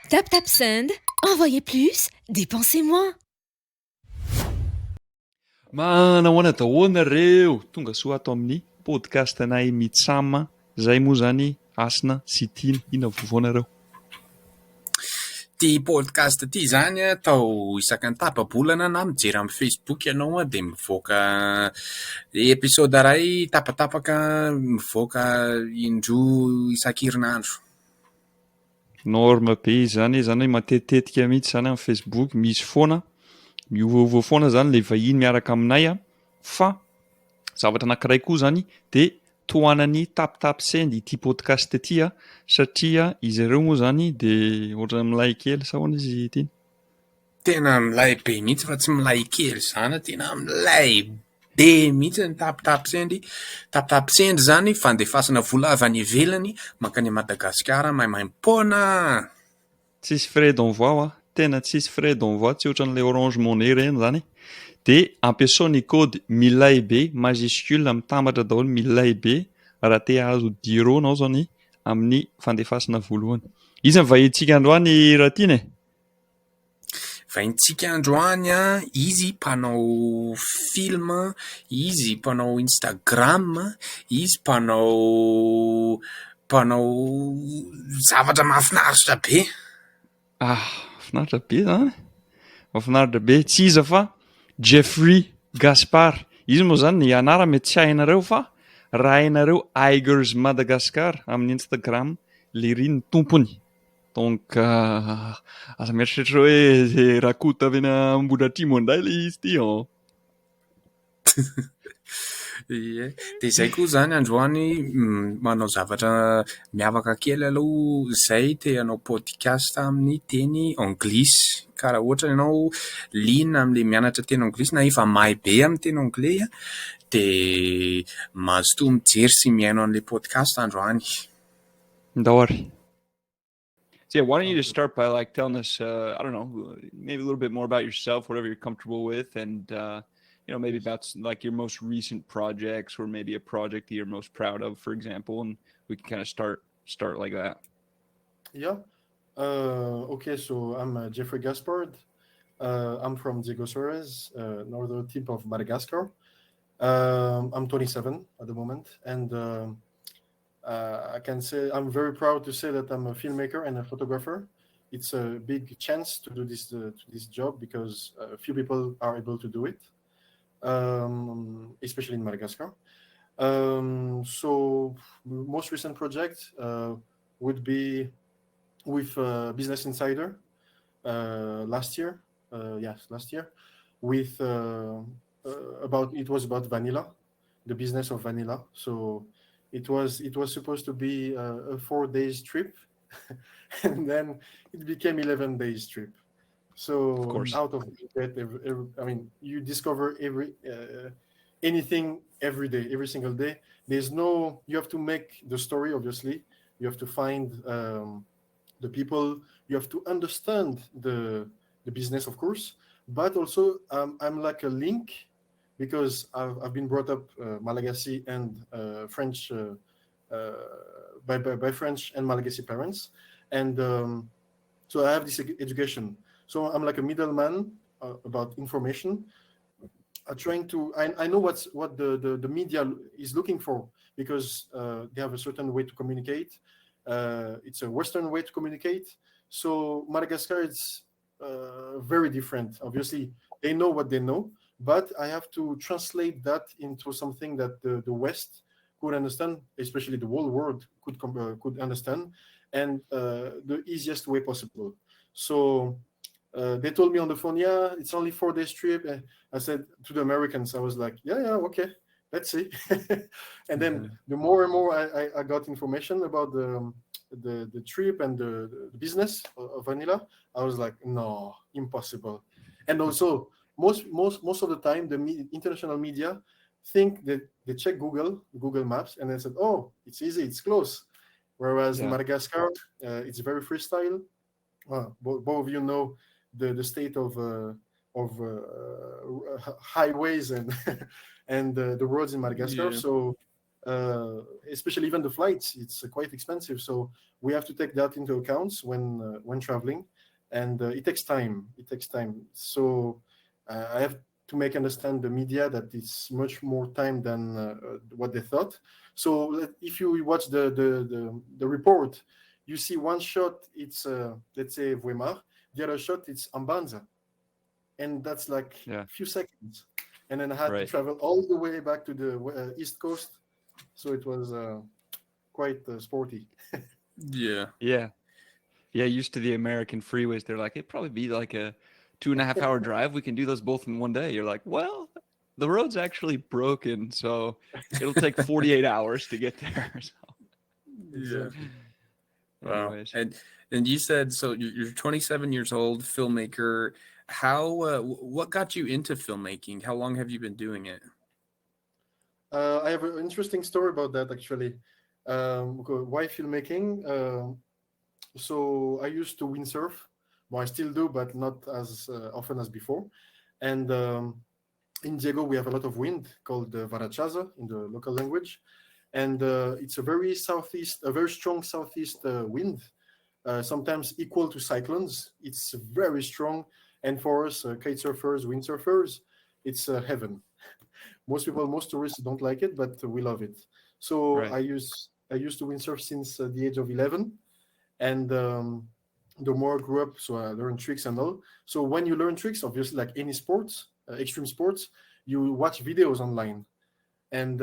Tap tap send. Envoyez plus, dépensez moins. Manahoana daholo tonga soa ato amin'ny podcast anay Mitsam, izay moa zany asina sy tiana ina vovoanareo. Ty podcast ty zany atao isaky ny tapa-bolana na mijery amin'ny Facebook ianao dia mivoaka episode iray tapatapaka mivoaka indroa isan-kerinandro. Norme be izany hoe matetitetika mihitsy zany amin'ny Facebook misy foana miovaova foana zany le vahiny miaraka aminay fa zavatra anankiray koa zany dia tohanany tap send ity podcast ity satria izy ireo moa zany dia ohatra milay kely sa hoana izy ity. Tena milay be mihitsy fa tsy milay kely zany, tena milay be mihitsy ny tap send zany fandefasana vola avy any ivelany mankany Madagasikara maimaim-poana. Tsisy frais d'envoi tena tsisy frais d'envoi, tsy ohatran'ilay Orange Money reny zany. Dia ampiasao ny code milay be majuscule mitambatra daholo milay be raha te ahazo diro anao zany amin'ny fandefasana voalohany. Izy ny vahintsika androany raha tiany. Vahintsika androany izy mpanao film, izy mpanao Instagram, izy mpanao zavatra mahafinaritra be. Mahafinaritra be zany. Mahafinaritra be tsy iza fa Geoffrey Gaspard. Izy moa zany ny anara mety tsy hainareo fa raha hainareo Igers Madagasikara amin'ny Instagram le ry ny tompony. Donc aza mieritreritra hoe rakota avy eny Ambohidratrimo indray le izy ty Dia izay koa zany androany manao zavatra miavaka kely aloha izay te hanao podcast amin'ny teny anglisy. Ka raha ohatra ianao liana amin'ilay mianatra teny anglisy na efa mahay be amin'ny teny anglais dia mazotoa mijery sy mihaino an'ilay podcast androany. Ndahoary. So yeah, why don't you just start by like telling us, I don't know, maybe a little bit more about yourself, whatever you're comfortable with, and maybe about like your most recent projects, or maybe a project that you're most proud of, for example, and we can kind of start like that. Yeah. Okay, so I'm Geoffrey Gaspard. I'm from Zegosores, northern tip of Madagascar. I'm 27 at the moment, and I can say I'm very proud to say that I'm a filmmaker and a photographer. It's a big chance to do this job because few people are able to do it, especially in Madagascar. So most recent project would be with Business Insider last year. Last year, with it was about vanilla, the business of vanilla. So it was supposed to be a 4 days trip, and then it became 11 days trip. So Of course. out of that, you discover anything every day, every single day. You have to make the story. Obviously, you have to find the people. You have to understand the business, of course, but also I'm like a link because I've been brought up Malagasy and French by French and Malagasy parents, and so I have this education. So I'm like a middleman about information. I know what the media is looking for because they have a certain way to communicate. It's a Western way to communicate. So Madagascar is very different. Obviously, they know what they know, but I have to translate that into something that the West could understand, especially the whole world could understand, and the easiest way possible. So they told me on the phone, yeah, it's only 4 days trip. I said to the Americans, I was like, yeah, okay, let's see. And then the more and more I got information about the trip and the business of vanilla, I was like, no, impossible. And also most of the time the international media think that they check Google Maps and they said, oh, it's easy, it's close. Whereas in Madagascar, it's very freestyle. Both of you know the state of highways and and the roads in Madagascar. So especially even the flights. It's quite expensive, so we have to take that into account when traveling, and it takes time. It takes time. So I have to make understand the media that it's much more time than what they thought. So if you watch the report, you see one shot, it's let's say Weimar, the other shot it's Ambanza, and that's like Yeah. a few seconds. And then I had to Right. travel all the way back to the East Coast, so it was quite sporty. Yeah. Yeah. Yeah, used to the American freeways, they're like, it'd probably be like a 2.5 hour drive. We can do those both in one day. You're like, well, the road's actually broken, so it'll take 48 hours to get there. So, Exactly. Wow. anyways. And you said, so you're 27 years old, filmmaker. How what got you into filmmaking? How long have you been doing it? I have an interesting story about that actually. Why filmmaking? So I used to windsurf. Well, I still do, but not as often as before. And in Diego, we have a lot of wind called varachaza in the local language, and it's a very strong southeast wind, sometimes equal to cyclones. It's very strong, and for us, kite surfers, windsurfers, it's heaven. Most tourists don't like it, but we love it. So Right. I used to windsurf since the age of 11, and the more I grew up, so I learned tricks and all. So when you learn tricks, obviously, like any sports, extreme sports, you watch videos online, and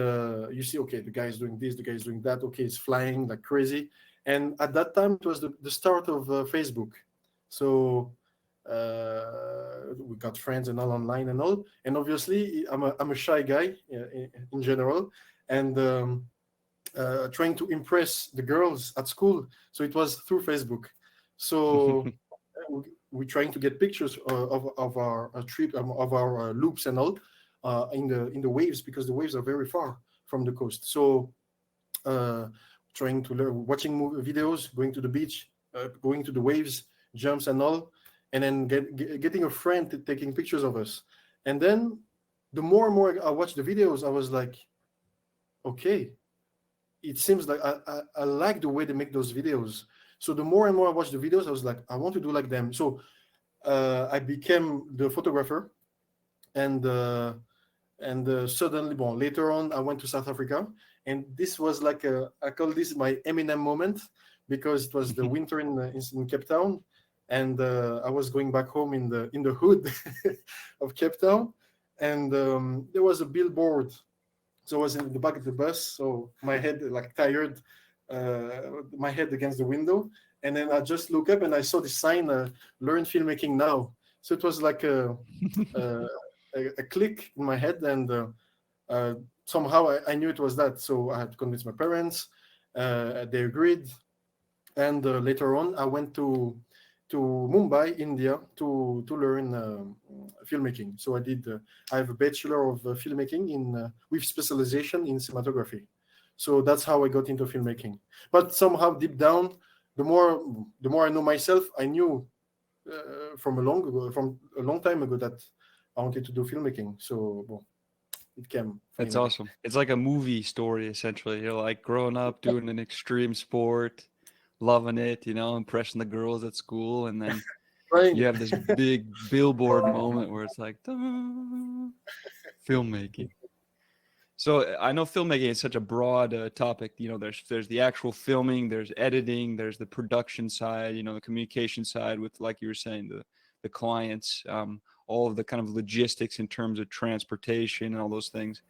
you see, okay, the guy is doing this, the guy is doing that. Okay, it's flying like crazy. And at that time, it was the start of Facebook. So we got friends and all online and all. And obviously, I'm a shy guy in general, and trying to impress the girls at school. So it was through Facebook. So we're trying to get pictures of our trip, of our loops and all in the waves, because the waves are very far from the coast. So trying to learn, watching videos, going to the beach, going to the waves, jumps and all, and then getting a friend taking pictures of us. And then the more and more I watched the videos, I was like, okay, it seems like I like the way they make those videos. So the more and more I watched the videos, I was like, I want to do like them. So I became the photographer, and suddenly, later on, I went to South Africa, and this was like I call this my Eminem moment, because it was the winter in Cape Town, and I was going back home in the hood of Cape Town, and there was a billboard. So I was in the back of the bus, so my head like tired, my head against the window, and then I just look up and I saw the sign, "Learn filmmaking now." So it was like a click in my head, and somehow I knew it was that. So I had to convince my parents. They agreed, and later on I went to Mumbai, India, to learn filmmaking. So I have a bachelor of filmmaking with specialization in cinematography. So that's how I got into filmmaking. But somehow deep down, the more I know myself, I knew from a long time ago that I wanted to do filmmaking. So it came That's finally. awesome. It's like a movie story, essentially. You're like growing up doing an extreme sport, loving it, impressing the girls at school, and then Trying. you have this big billboard moment where it's like, "Dun," filmmaking. So I know filmmaking is such a broad topic. There's the actual filming, there's editing, there's the production side, the communication side with, like you were saying, the clients, all of the kind of logistics in terms of transportation and all those things.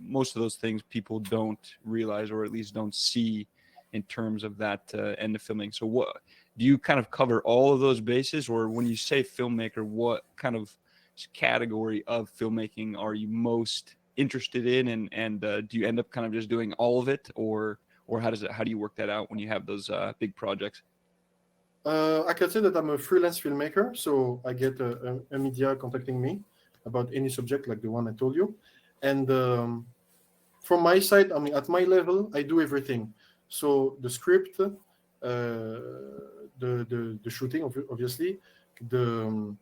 Most of those things people don't realize, or at least don't see in terms of that end of filming. So what do you kind of cover all of those bases, or when you say filmmaker, what kind of category of filmmaking are you most interested in, and do you end up kind of just doing all of it, or how do you work that out when you have those big projects? I can say that I'm a freelance filmmaker, so I get a media contacting me about any subject like the one I told you, and from my side, I mean, at my level, I do everything. So the script, the shooting, obviously, the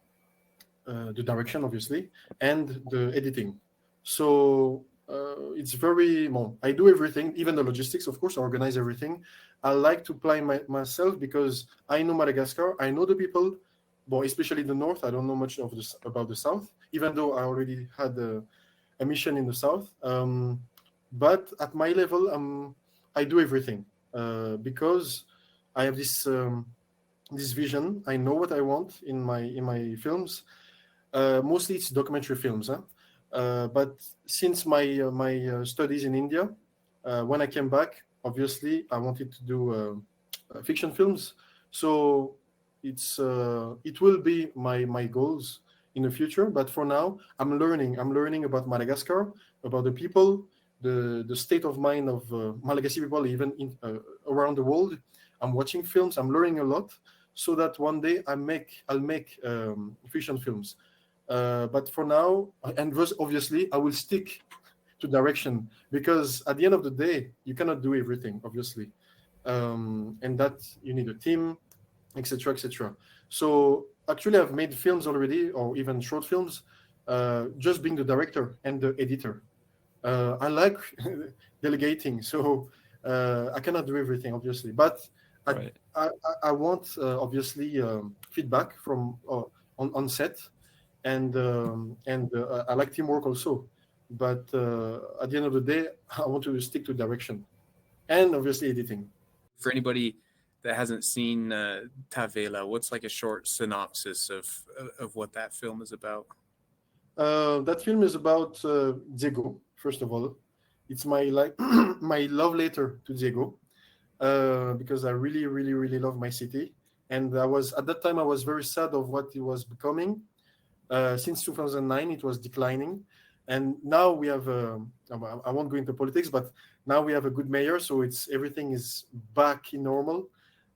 direction, obviously, and the editing. So it's very well, I do everything, even the logistics, of course. I organize everything. I like to play myself because I know Madagascar. I know the people, well, especially the north. I don't know much of this about the south, even though I already had a mission in the south. But at my level, I do everything because I have this vision. I know what I want in my films. Mostly it's documentary films, huh? But since my studies in India, when I came back, obviously I wanted to do fiction films. So it will be my goals in the future. But for now, I'm learning. I'm learning about Madagascar, about the people, the state of mind of Malagasy people, even around the world. I'm watching films. I'm learning a lot, so that one day I'll make fiction films. But for now, and obviously, I will stick to direction because at the end of the day, you cannot do everything, obviously, and that you need a team, etc., etc. So actually, I've made films already, or even short films, just being the director and the editor. I like delegating, so I cannot do everything, obviously, but I Right. I want obviously feedback from on set, and I like teamwork also. But at the end of the day, I want to stick to direction and obviously editing. For anybody that hasn't seen Tavela, what's like a short synopsis of what that film is about? That film is about Diego. First of all, it's my like my love letter to Diego because I really, really, really love my city. And I was at that time I was very sad of what it was becoming. Since 2009, it was declining, and now we have. I won't go into politics, but now we have a good mayor, so it's everything is back in normal,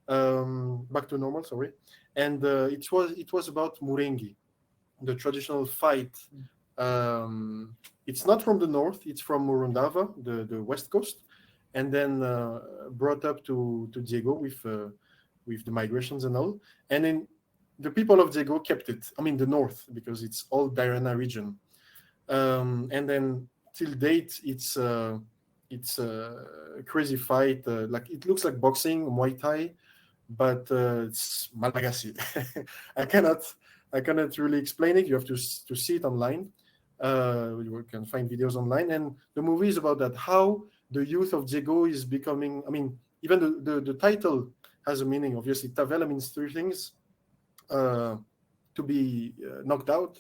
back to normal. Sorry, and it was about Murengi, the traditional fight. It's not from the north; it's from Morondava, the west coast, and then brought up to Diego with the migrations and all, and then the people of Diego kept it. I mean, the north, because it's all Diana region. And then till date, it's a crazy fight. Like it looks like boxing, Muay Thai, but it's Malagasy. I cannot, I cannot really explain it. You have to see it online. You can find videos online, and the movie is about that. How the youth of Diego is becoming. I mean, even the title has a meaning. Obviously, Tavela means three things: to be knocked out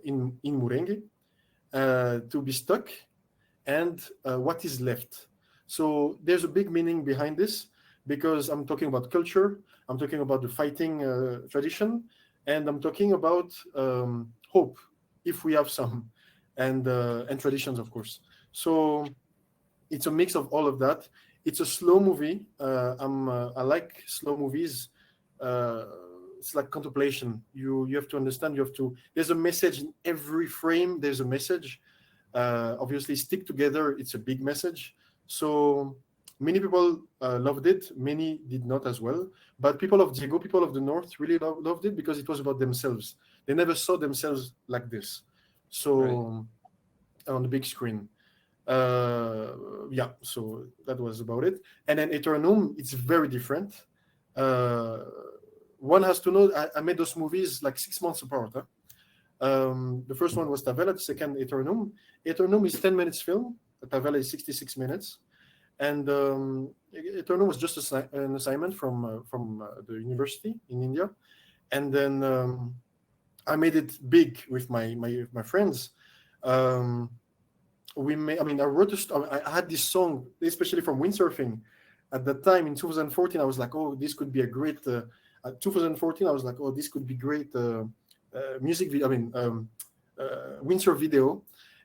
in Murengi, to be stuck, and what is left. So there's a big meaning behind this because I'm talking about culture, I'm talking about the fighting tradition, and I'm talking about hope, if we have some, and traditions, of course. So it's a mix of all of that. It's a slow movie. I like slow movies. It's like contemplation. You have to understand. You have to. There's a message in every frame. There's a message. Obviously, stick together. It's a big message. So many people loved it. Many did not as well. But people of Diego, people of the north, really loved it because it was about themselves. They never saw themselves like this. So on the big screen. Yeah, so that was about it. And then Eternum, it's very different. One has to know I made those movies like 6 months apart. Huh? The first one was Tavela, the second Eternum. Eternum is 10 minutes film. Tavela is 66 minutes. And Eternum was just an assignment from the university in India. And then I made it big with my friends. I wrote I had this song, especially from windsurfing. At that time in 2014, I was like, oh, this could be a great. 2014, I was like, oh, this could be great music video. Windsurf video,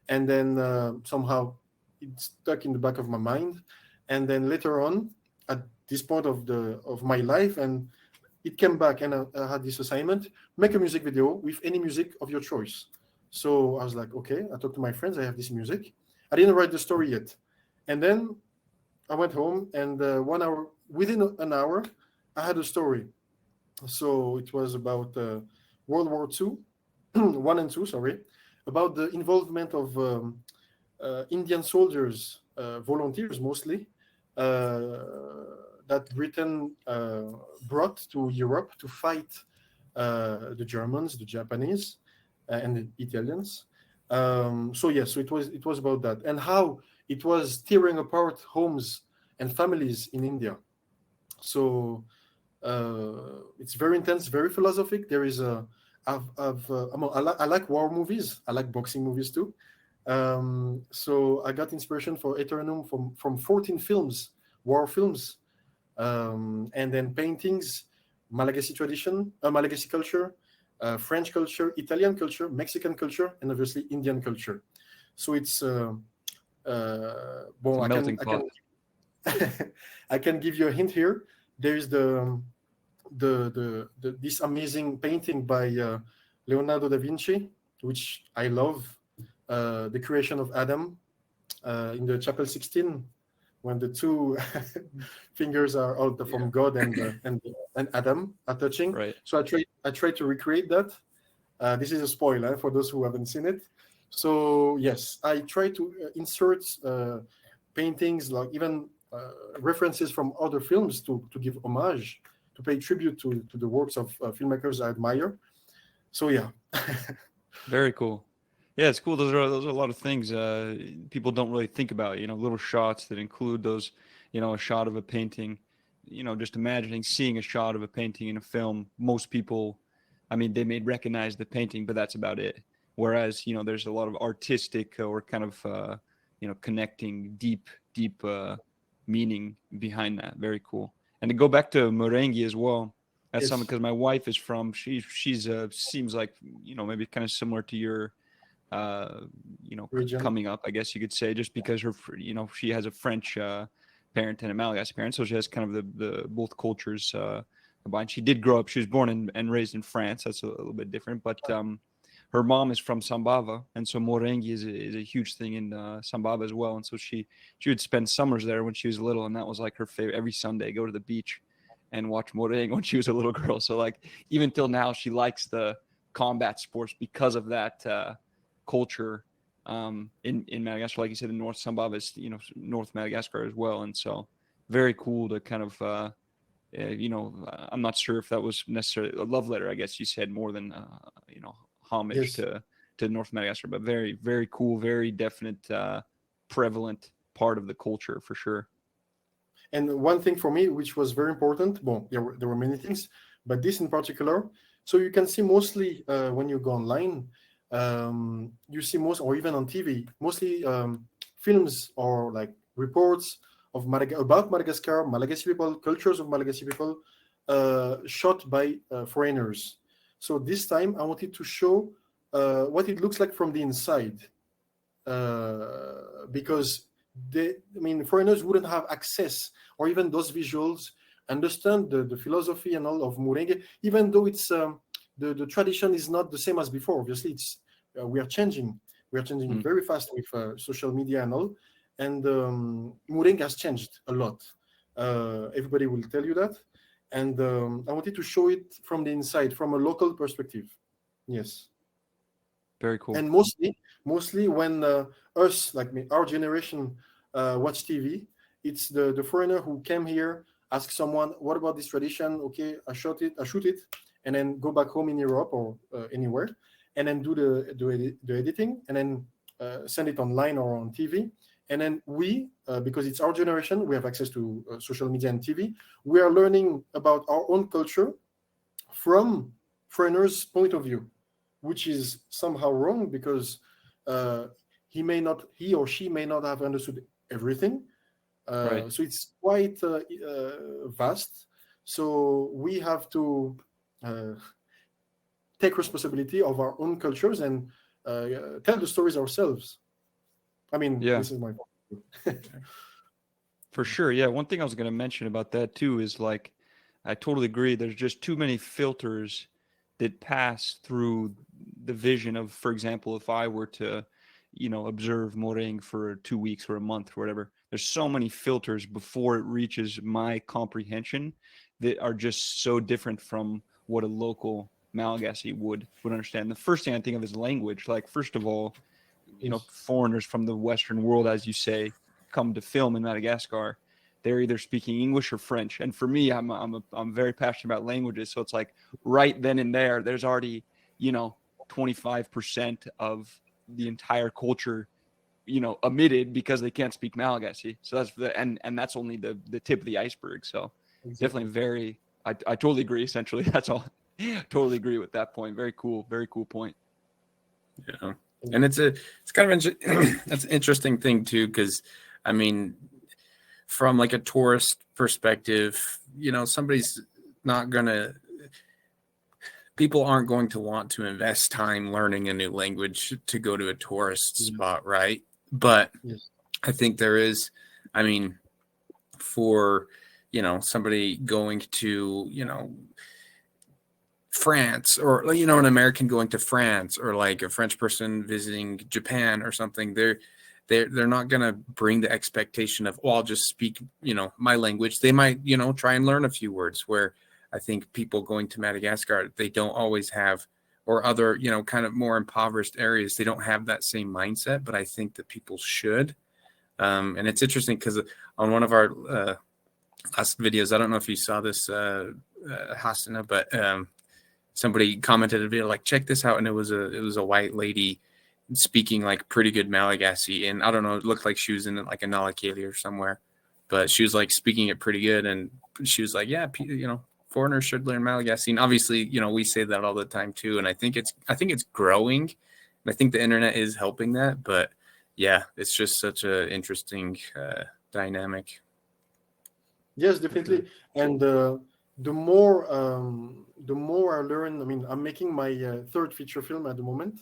and then somehow it stuck in the back of my mind. And then later on, at this point of my life, and it came back, and I had this assignment: make a music video with any music of your choice. So I was like, okay. I talked to my friends. I have this music. I didn't write the story yet, and then I went home, and within an hour, I had a story. So it was about World War II, one and two, sorry, about the involvement of Indian soldiers, volunteers mostly, that Britain brought to Europe to fight the Germans, the Japanese, and the Italians. So yes, so it was about that, and how it was tearing apart homes and families in India. So it's very intense, very philosophic. There is I like war movies. I like boxing movies too. So I got inspiration for Eternum from 14 films, war films, and then paintings, Malagasy tradition, Malagasy culture, French culture, Italian culture, Mexican culture, and obviously Indian culture. So it's It's a melting pot. I can give you a hint here. There's this amazing painting by Leonardo da Vinci, which I love, the creation of Adam in the Chapel 16, when the two fingers are out from God and Adam are touching. Right. So I try to recreate that. This is a spoiler for those who haven't seen it. So yes, I try to insert paintings, like even references from other films to give homage, to pay tribute to the works of filmmakers I admire. So yeah. Very cool. Yeah, it's cool. Those are a lot of things people don't really think about. Little shots that include those. A shot of a painting. Just imagining seeing a shot of a painting in a film. Most people, they may recognize the painting, but that's about it. Whereas there's a lot of artistic or kind of connecting deep meaning behind that. Very cool. And to go back to merengue as well, that's Yes. something, because my wife is from. She's seems like maybe kind of similar to your Region. coming up, I guess you could say, just because her she has a French parent and a Malagasy parent, so she has kind of the both cultures combined. She did grow up. She was born and raised in France. That's a little bit different, but her mom is from Sambava, and so merengue is a huge thing in Sambava as well. And so she would spend summers there when she was little, and that was like her favorite. Every Sunday, go to the beach and watch merengue when she was a little girl. So like even till now, she likes the combat sports because of that culture in Madagascar. Like you said, in North Sambava is North Madagascar as well, and so very cool to kind of I'm not sure if that was necessarily a love letter, I guess you said, more than homage Yes. to North Madagascar, but very, very cool, very definite prevalent part of the culture for sure. And one thing for me, which was very important, well, there were many things, but this in particular. So you can see mostly when you go online, you see most, or even on TV, mostly films or like reports of about Madagascar, Malagasy people, cultures of Malagasy people, shot by foreigners. So this time I wanted to show what it looks like from the inside, because foreigners wouldn't have access or even those visuals, understand the philosophy and all of merengue, even though it's the tradition is not the same as before. Obviously, it's we are changing very fast with social media and all, and merengue has changed a lot. Everybody will tell you that, and I wanted to show it from the inside, from a local perspective. Yes. Very cool. And mostly when us, like me, our generation, watch TV, it's the foreigner who came here, ask someone, what about this tradition? Okay, I shoot it, and then go back home in Europe or anywhere, and then do the editing, and then send it online or on TV. And then we, because it's our generation, we have access to social media and TV. We are learning about our own culture from foreigners' point of view, which is somehow wrong, because he or she may not have understood everything. Right. So it's quite vast. So we have to take responsibility of our own cultures and tell the stories ourselves. This is my point. For sure. Yeah. One thing I was going to mention about that too is, like, I totally agree. There's just too many filters that pass through the vision of, for example, if I were to, observe merengue for 2 weeks or a month or whatever, there's so many filters before it reaches my comprehension that are just so different from what a local Malagasy would understand. The first thing I think of is language. Like, first of all, foreigners from the Western world, as you say, come to film in Madagascar, they're either speaking English or French. And for me, I'm very passionate about languages. So it's like right then and there's already, 25% of the entire culture, omitted because they can't speak Malagasy. So that's and that's only the tip of the iceberg. So definitely I totally agree. Essentially, that's all. Totally agree with that point. Very cool point. Yeah, and it's kind of that's an interesting thing too, because I mean, from like a tourist perspective, somebody's not gonna. People aren't going to want to invest time learning a new language to go to a tourist spot, right? But I think there is, I mean, for, somebody going to, France, or, an American going to France, or like a French person visiting Japan or something, they're not going to bring the expectation of, I'll just speak, my language. They might, try and learn a few words, where I think people going to Madagascar, they don't always have, or other, kind of more impoverished areas, they don't have that same mindset, but I think that people should. And it's interesting because on one of our last videos, I don't know if you saw this, Hasina, but somebody commented a video like, check this out. And it was a white lady speaking like pretty good Malagasy. And I don't know, it looked like she was in like a Nalakeli or somewhere, but she was like speaking it pretty good. And she was like, yeah, foreigners should learn Malagasy. And obviously, we say that all the time too. And I think it's growing. And I think the internet is helping that. But yeah, it's just such an interesting dynamic. Yes, definitely. And the more I learn, I mean, I'm making my third feature film at the moment.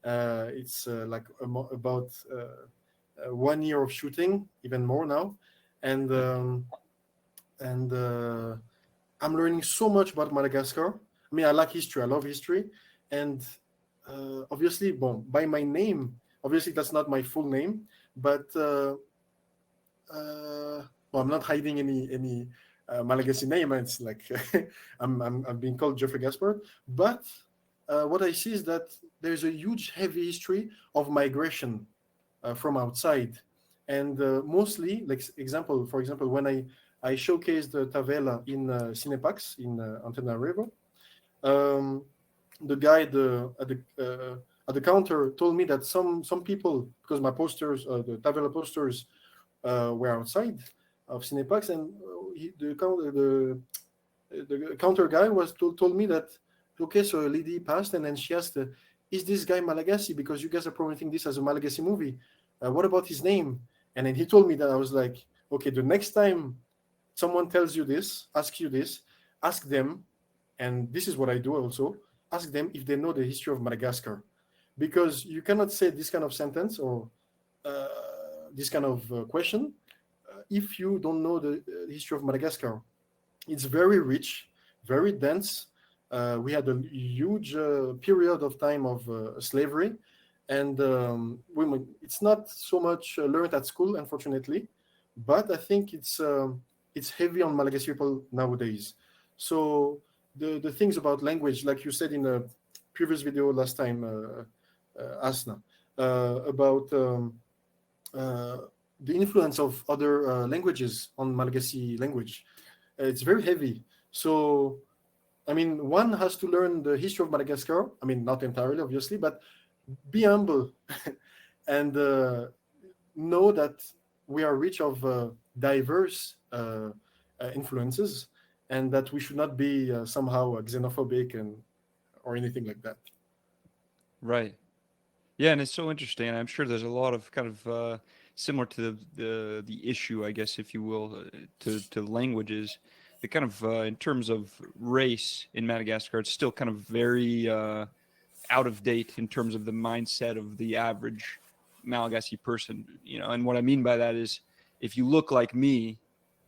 It's like about 1 year of shooting, even more now. And I'm learning so much about Madagascar. I mean, I like history. I love history. And obviously, by my name, obviously that's not my full name, but I'm not hiding any Malagasy name. It's like I'm being called Geoffrey Gaspard. But what I see is that there's a huge, heavy history of migration from outside, and mostly, like for example, when I showcased the Tavela in Cinepax in Antananarivo, the guy at the counter told me that some people, because my posters, the Tavela posters, were outside of Cinepax, and the counter guy told me that, okay, so a lady passed, and then she asked, is this guy Malagasy? Because you guys are promoting this as a Malagasy movie. What about his name? And then he told me that. I was like, okay, the next time someone tells you this, asks you this, ask them, and this is what I do also, ask them if they know the history of Madagascar. Because you cannot say this kind of sentence or this kind of question if you don't know the history of Madagascar. It's very rich, very dense. We had a huge period of time of slavery, and it's not so much learned at school, unfortunately, but I think it's heavy on Malagasy people nowadays. So the things about language, like you said in a previous video last time, Asna, about the influence of other languages on Malagasy language, it's very heavy. So I mean, one has to learn the history of Madagascar. I mean, not entirely, obviously, but be humble and know that we are rich of diverse influences, and that we should not be somehow xenophobic or anything like that. Right. Yeah, and it's so interesting. I'm sure there's a lot of kind of similar to the issue, I guess, if you will, to languages. The kind of in terms of race in Madagascar, it's still kind of very out of date in terms of the mindset of the average Malagasy person. And what I mean by that is, if you look like me,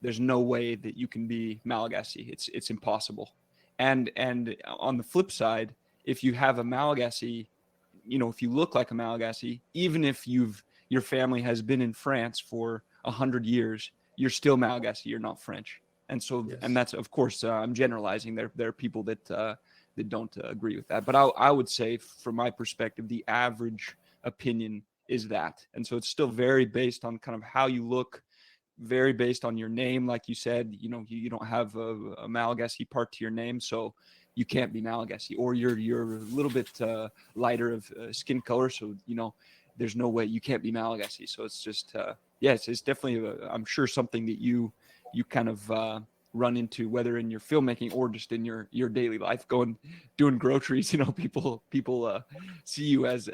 there's no way that you can be Malagasy. It's impossible. And on the flip side, if you have a Malagasy, if you look like a Malagasy, even if your family has been in France for 100 years, you're still Malagasy. You're not French. And so, yes. And that's, of course, I'm generalizing. There are people that don't agree with that. But I would say, from my perspective, the average opinion is that. And so it's still very based on kind of how you look, very based on your name. Like you said, you don't have a Malagasy part to your name, so you can't be Malagasy, or you're a little bit lighter of skin color, so there's no way you can't be Malagasy. So it's just it's definitely I'm sure something that you kind of run into, whether in your filmmaking or just in your daily life, doing groceries. People see you as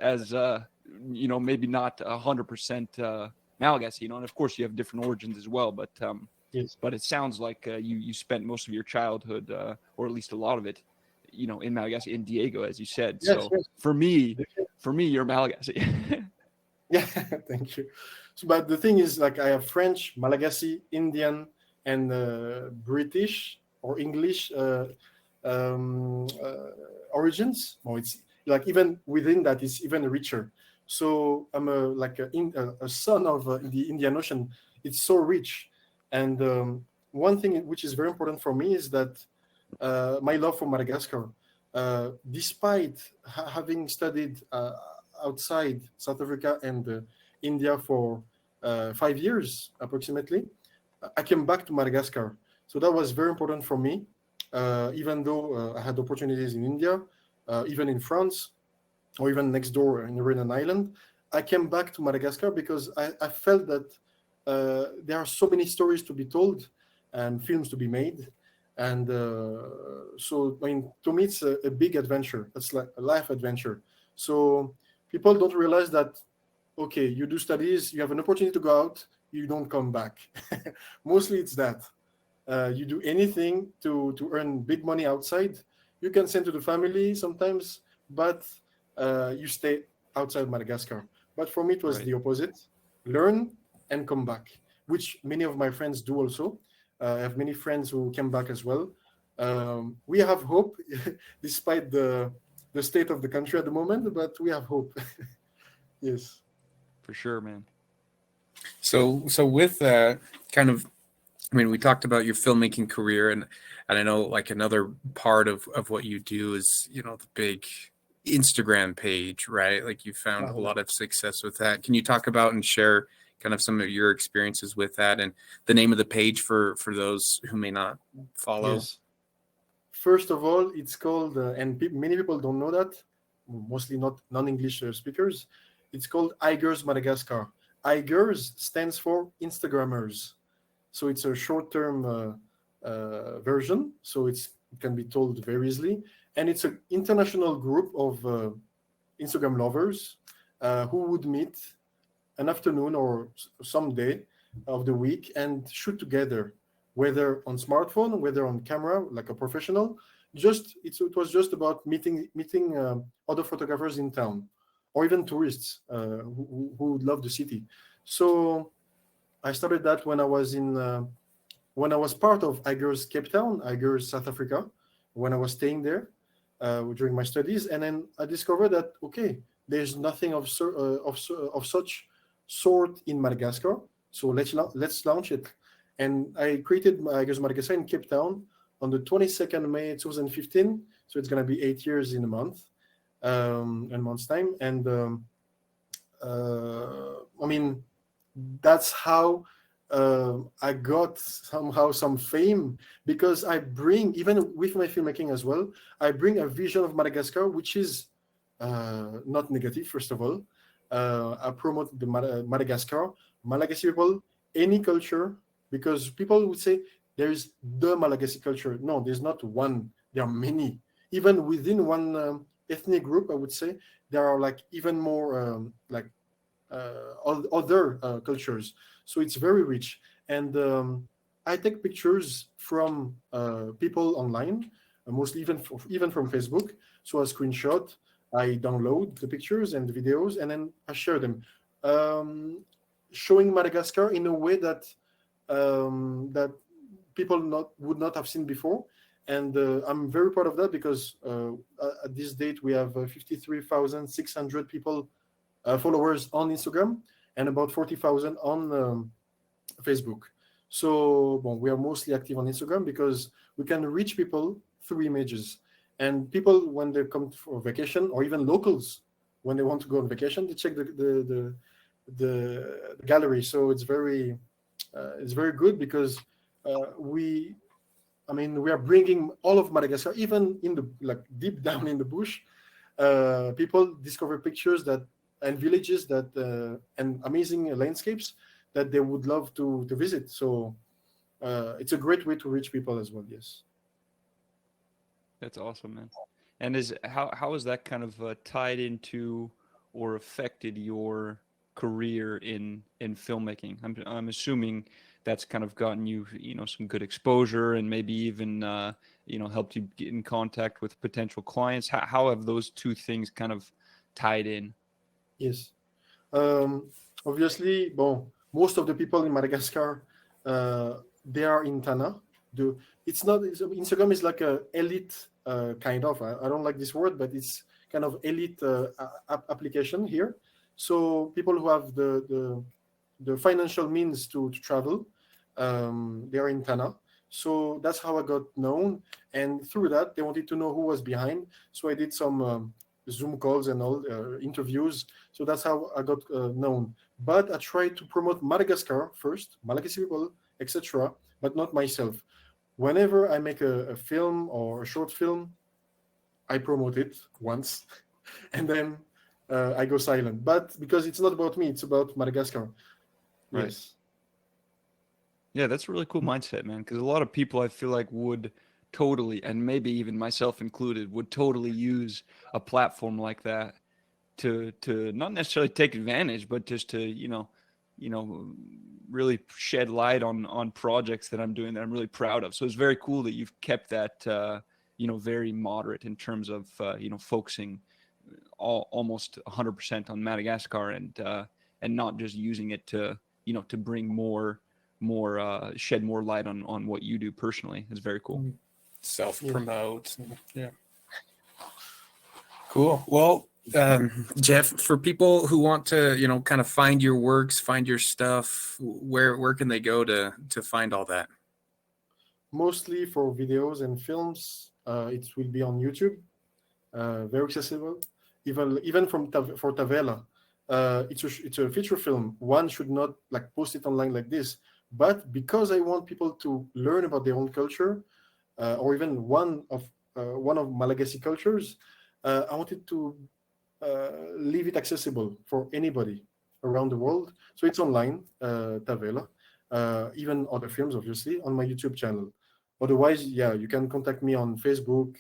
maybe not 100% Malagasy, and of course you have different origins as well, but Yes. but it sounds like you spent most of your childhood, or at least a lot of it, in Malagasy, in Diego, as you said. Yes, So yes. for me, you're Malagasy. Yeah, thank you. So, but the thing is, like, I have French, Malagasy, Indian, and British or English origins. Well, it's like even within that, it's even richer. So I'm a son of the Indian Ocean. It's so rich, and one thing which is very important for me is that my love for Madagascar. Despite having studied outside South Africa and India for 5 years approximately, I came back to Madagascar. So that was very important for me, even though I had opportunities in India, even in France, or even next door in Reunion Island. I came back to Madagascar because I felt that there are so many stories to be told and films to be made. And so, I mean, to me, it's a big adventure. It's like a life adventure. So people don't realize that, okay, you do studies, you have an opportunity to go out, you don't come back. Mostly it's that. You do anything to earn big money outside. You can send to the family sometimes, but you stay outside Madagascar. But for me, it was Right. the opposite. Learn and come back, which many of my friends do also. I have many friends who came back as well. We have hope, despite the state of the country at the moment, but we have hope. Yes. For sure, man. So with that kind of, I mean, we talked about your filmmaking career, and I know like another part of what you do is, the big Instagram page, right? Like you found a lot of success with that. Can you talk about and share kind of some of your experiences with that, and the name of the page for those who may not follow? Yes. First of all, it's called, and many people don't know that, mostly not non-English speakers. It's called Igers Madagascar. Igers stands for Instagrammers. So it's a short-term version. So it can be told very easily. And it's an international group of Instagram lovers who would meet an afternoon or some day of the week and shoot together, whether on smartphone, whether on camera, like a professional. It was just about meeting other photographers in town, or even tourists who would love the city. So I started that when I was part of Igers Cape Town, Igers South Africa, when I was staying there during my studies, and then I discovered that okay, there's nothing of such sort in Madagascar, so let's launch it. And I created Igers Madagascar in Cape Town on the 22nd May 2015. So it's gonna be 8 years in a month's time, and I mean, that's how I got somehow some fame, because I bring, even with my filmmaking as well, I bring a vision of Madagascar which is not negative. First of all, I promote the Madagascar, Malagasy people, any culture, because people would say there is the Malagasy culture. No, there's not one. There are many. Even within one ethnic group, I would say there are like even more other cultures. So it's very rich. And I take pictures from people online, mostly even from Facebook. So I screenshot, I download the pictures and the videos, and then I share them, showing Madagascar in a way that that people would not have seen before. And I'm very proud of that, because at this date we have 53,600 people, followers on Instagram, and about 40,000 on Facebook. So we are mostly active on Instagram because we can reach people through images. And people, when they come for vacation, or even locals, when they want to go on vacation, they check the gallery. So it's very good because we are bringing all of Madagascar, even in the deep down in the bush. People discover pictures and villages and amazing landscapes that they would love to visit. So it's a great way to reach people as well. Yes. That's awesome, man. And how is that kind of tied into or affected your career in filmmaking? I'm assuming that's kind of gotten you some good exposure and maybe even helped you get in contact with potential clients. How have those two things kind of tied in? Yes. Obviously, most of the people in Madagascar, they are in Tana. Instagram is like a elite kind of. I don't like this word, but it's kind of elite application here. So people who have the financial means to travel, they are in Tana. So that's how I got known. And through that, they wanted to know who was behind. So I did some Zoom calls and all interviews. So that's how I got known. But I tried to promote Madagascar first, Malagasy people, etc., but not myself. Whenever I make a film or a short film, I promote it once, and then I go silent. But because it's not about me, it's about Madagascar. Right. Yes. Yeah, that's a really cool mindset, man. Because a lot of people, I feel like, would totally, and maybe even myself included, would totally use a platform like that to not necessarily take advantage, but just to really shed light on projects that I'm doing that I'm really proud of. So it's very cool that you've kept that very moderate in terms of focusing almost 100% on Madagascar and not just using it to bring more shed more light on what you do personally. It's very cool. Self-promote. Yeah. Cool. Well, Jeff, for people who want to, kind of find your works, find your stuff, where can they go to find all that? Mostly for videos and films, it will be on YouTube. Very accessible. Even for Tavela, it's a feature film. One should not post it online like this. But because I want people to learn about their own culture, or even one of Malagasy cultures, I wanted to leave it accessible for anybody around the world. So it's online, Tavela, even other films, obviously, on my YouTube channel. Otherwise, you can contact me on Facebook,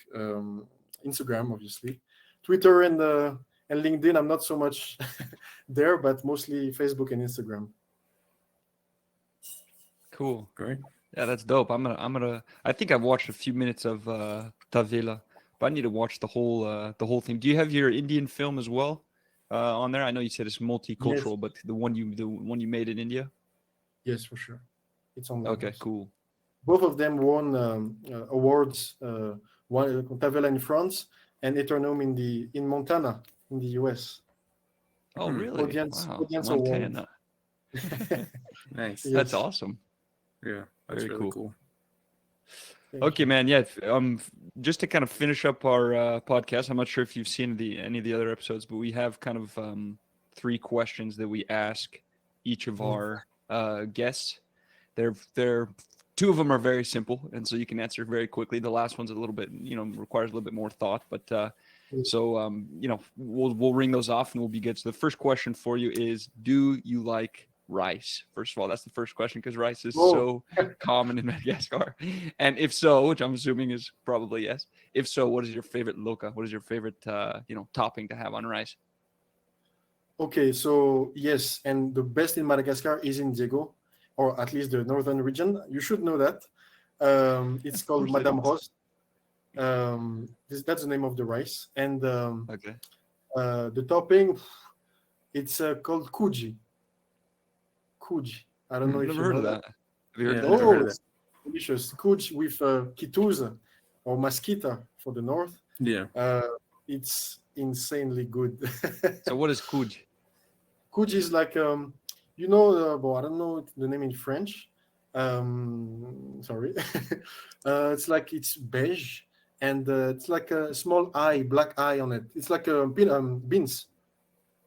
Instagram, obviously, Twitter, and LinkedIn. I'm not so much there, but mostly Facebook and Instagram. Cool. Great. Yeah, that's dope. I think I've watched a few minutes of Tavela, but I need to watch the whole thing. Do you have your Indian film as well on there? I know you said it's multicultural, Yes. but the one you made in India? Yes, for sure. It's online. Okay, Yes. cool. Both of them won awards. One Tavela in France and Eternum in Montana in the US. Oh, really? Audience Wow, award. Montana. Nice. Yes. That's awesome. Yeah, that's Very really cool. cool. Thank Okay, you. man. Yeah. Just to kind of finish up our podcast, I'm not sure if you've seen any of the other episodes, but we have kind of 3 questions that we ask each of our guests. They're 2 of them are very simple, and so you can answer very quickly. The last one's a little bit, requires a little bit more thought, but we'll ring those off and we'll be good. So the first question for you is: do you like rice? First of all, that's the first question because rice is so common in Madagascar. And if so, which I'm assuming is probably yes. If so, what is your favorite loka? What is your favorite topping to have on rice? Okay, so yes, and the best in Madagascar is in Diego, or at least the northern region. You should know that. It's called Madame Rose. That's the name of the rice, and Okay. the topping, it's called kuji. Kuji. I don't know if Never you heard know of that. that. Have you heard of Yeah, that? never heard of It's delicious. Kuj with kituza or masquita for the north. Yeah. It's insanely good. So what is kuj? Kuj is like I don't know the name in French. Sorry. It's beige and it's like a small eye, black eye on it. It's like beans.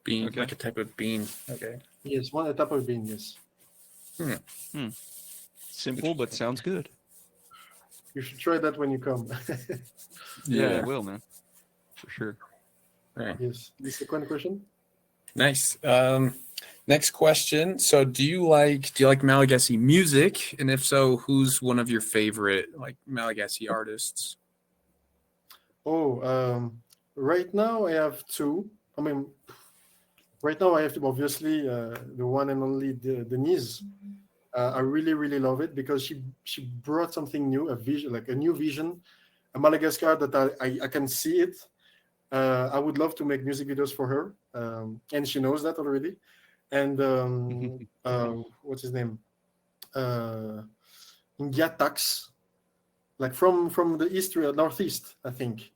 Bean, Okay. like a type of bean. Okay. Yes, one type of bean. Yes, Simple, but sounds good. you should try that when you come. Yeah, I will, man. For sure. Right. Yes. The second question. Nice. Next question. So, do you like Malagasy music? And if so, who's one of your favorite like Malagasy artists? Oh, right now I have two. I mean, right now I have to obviously the one and only Denise. I really really love it because she brought something new, a vision, like a new vision, a Madagascar that I can see it. I would love to make music videos for her, and she knows that already. And what's his name? Tax, like from the east northeast, I think.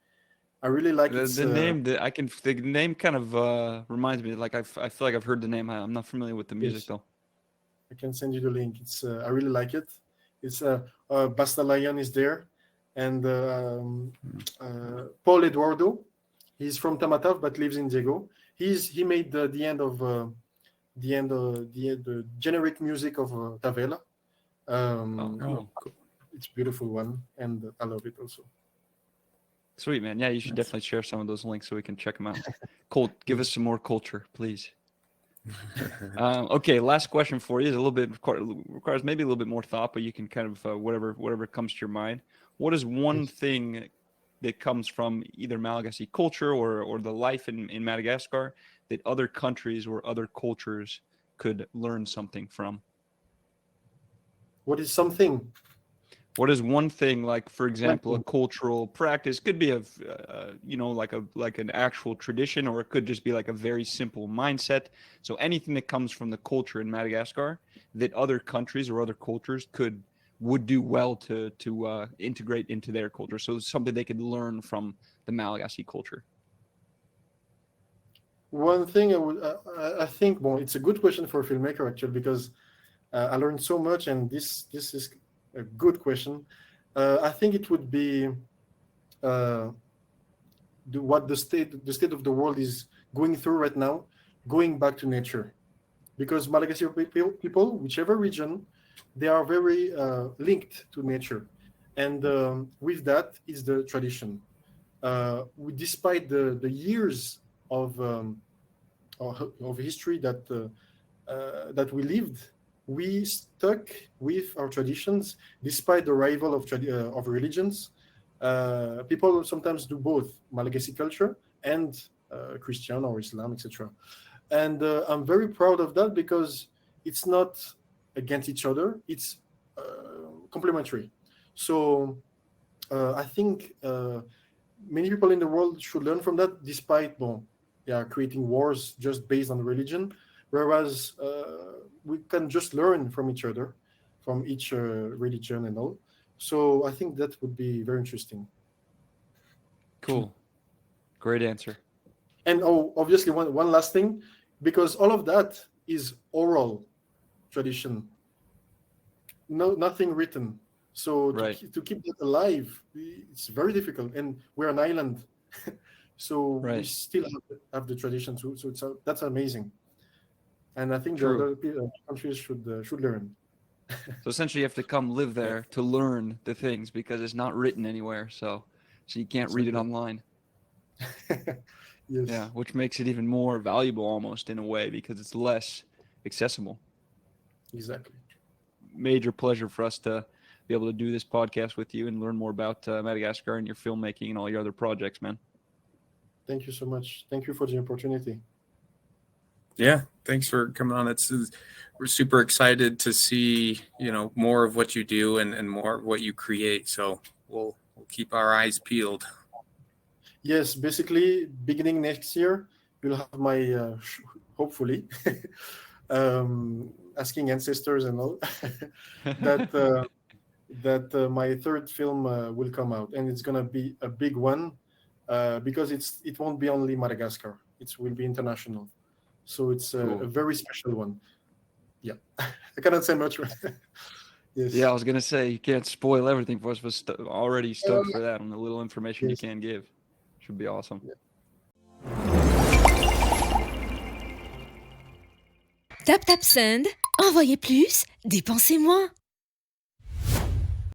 I really like it. The name the name kind of reminds me. Like I feel like I've heard the name. I'm not familiar with the music Yes. though. I can send you the link. It's I really like it. It's Bastalayan is there, and Paul Eduardo. He's from Tamatave but lives in Diego. He made the end of the generic music of Tavela. Oh, cool. It's a beautiful one, and I love it also. Sweet, man. Yeah, you should definitely share some of those links so we can check them out. Give us some more culture, please. Okay, last question for you is a little bit requires maybe a little bit more thought, but you can kind of whatever comes to your mind. What is one thing that comes from either Malagasy culture or the life in Madagascar that other countries or other cultures could learn something from? What is something? What is one thing, like for example, a cultural practice? Could be like an actual tradition, or it could just be like a very simple mindset. So anything that comes from the culture in Madagascar that other countries or other cultures would do well to integrate into their culture. So it's something they could learn from the Malagasy culture. One thing I think, well, it's a good question for a filmmaker actually, because I learned so much, and this is a good question. I think it would be what the state of the world is going through right now, going back to nature, because Malagasy people, whichever region, they are very linked to nature, and with that is the tradition. Despite the years of history that we lived, we stuck with our traditions despite the arrival of religions. People sometimes do both Malagasy culture and Christian or Islam, etc. And I'm very proud of that because it's not against each other, it's complementary. So I think many people in the world should learn from that, despite creating wars just based on religion, whereas we can just learn from each other, from each religion and all. So I think that would be very interesting. Cool. Great answer. And obviously one last thing, because all of that is oral tradition, nothing written. So Right. to keep that alive, it's very difficult, and we're an island. So we Right. still have the tradition too. So that's amazing, and I think the True. other countries should learn. So essentially, you have to come live there to learn the things because it's not written anywhere. So you can't read it Exactly. online. Yes. Yeah, which makes it even more valuable almost in a way because it's less accessible. Exactly. Major pleasure for us to be able to do this podcast with you and learn more about Madagascar and your filmmaking and all your other projects, man. Thank you so much. Thank you for the opportunity. Yeah, thanks for coming on. We're super excited to see more of what you do and more of what you create. So we'll keep our eyes peeled. Yes, basically, beginning next year, you'll have my hopefully asking ancestors and all that my third film will come out, and it's gonna be a big one because it won't be only Madagascar; it will be international. So it's Cool. a very special one. Yeah, I cannot say much. Yes. Yeah, I was gonna say you can't spoil everything for us, but already stoked for that on the little information Yes. you can give. Should be awesome. Yeah. Tap tap send. Envoyez plus, dépensez moins.